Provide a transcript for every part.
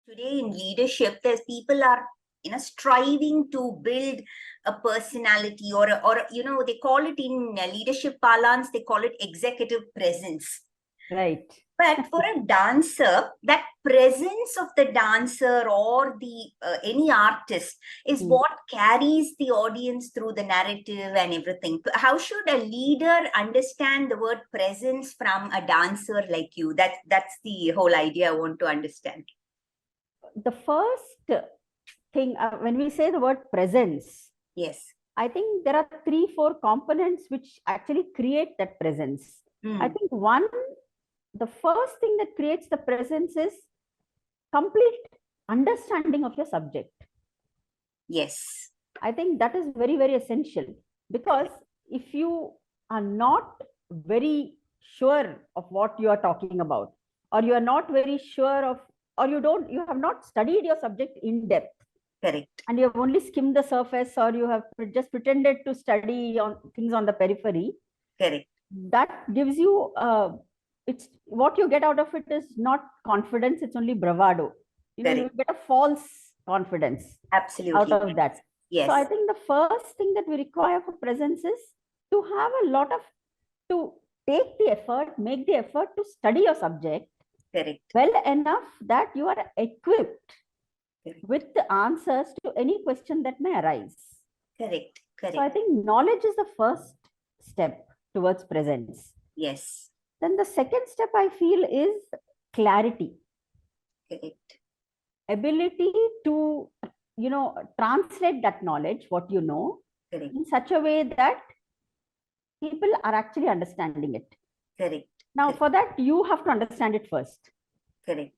Today in leadership, there's people are striving to build a personality or they call it in leadership parlance, they call it executive presence. Right. But for a dancer, that presence of the dancer or the any artist is what carries the audience through the narrative and everything. How should a leader understand the word presence from a dancer like you? That's the whole idea I want to understand. The first thing, when we say the word presence, Yes, I think there are 3-4 components which actually create that presence. I think the first thing that creates the presence is complete understanding of your subject. Yes, I think that is very, very essential, because if you are not very sure of what you are talking about, or you are not very sure of, or you have not studied your subject in depth, correct, and you have only skimmed the surface, or you have just pretended to study on things on the periphery, correct, that gives you it's what you get out of it is not confidence, it's only bravado. You get a false confidence out absolutely, of that. yes, So I think the first thing that we require for presence is to have to take the effort, make the effort to study your subject correct, well enough that you are equipped correct, with the answers to any question that may arise. correct, correct. So I think knowledge is the first step towards presence. Yes, Then the second step I feel is clarity. correct, Ability to, translate that knowledge, what you know, correct, in such a way that people are actually understanding it. correct. Now, correct, for that, you have to understand it first. correct.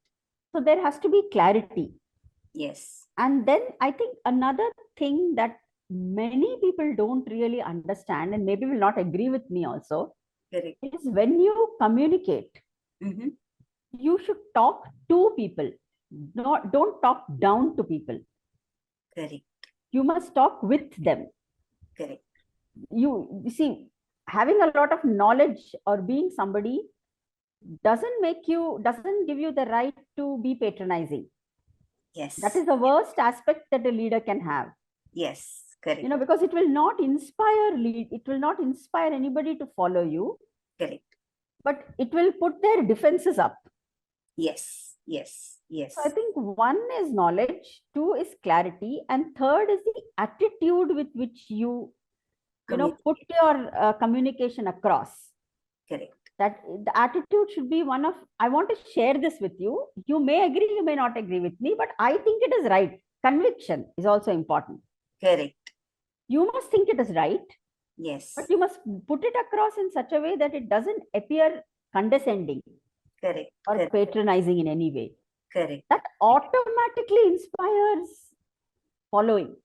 So there has to be clarity. Yes, And then I think another thing that many people don't really understand, and maybe will not agree with me also, correct. is when you communicate, you should talk to people. Don't talk down to people. Correct, You must talk with them. correct. You see, having a lot of knowledge or being somebody doesn't give you the right to be patronizing. Yes, That is the worst aspect that a leader can have. yes, correct, Because it will not inspire anybody to follow you, correct. but it will put their defenses up. Yes, yes, yes, So I think one is knowledge, two is clarity, and third is the attitude with which you put your communication across. correct. That the attitude should be one of, I want to share this with you. You may agree, you may not agree with me, but I think it is right. Conviction is also important. Correct. You must think it is right, Yes, but you must put it across in such a way that it doesn't appear condescending correct, or correct, patronizing in any way. correct. That automatically inspires following,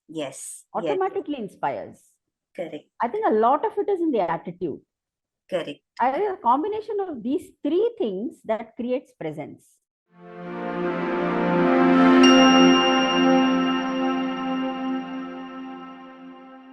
Yes, yes, automatically inspires. correct, I think a lot of it is in the attitude. correct. A combination of these three things that creates presence.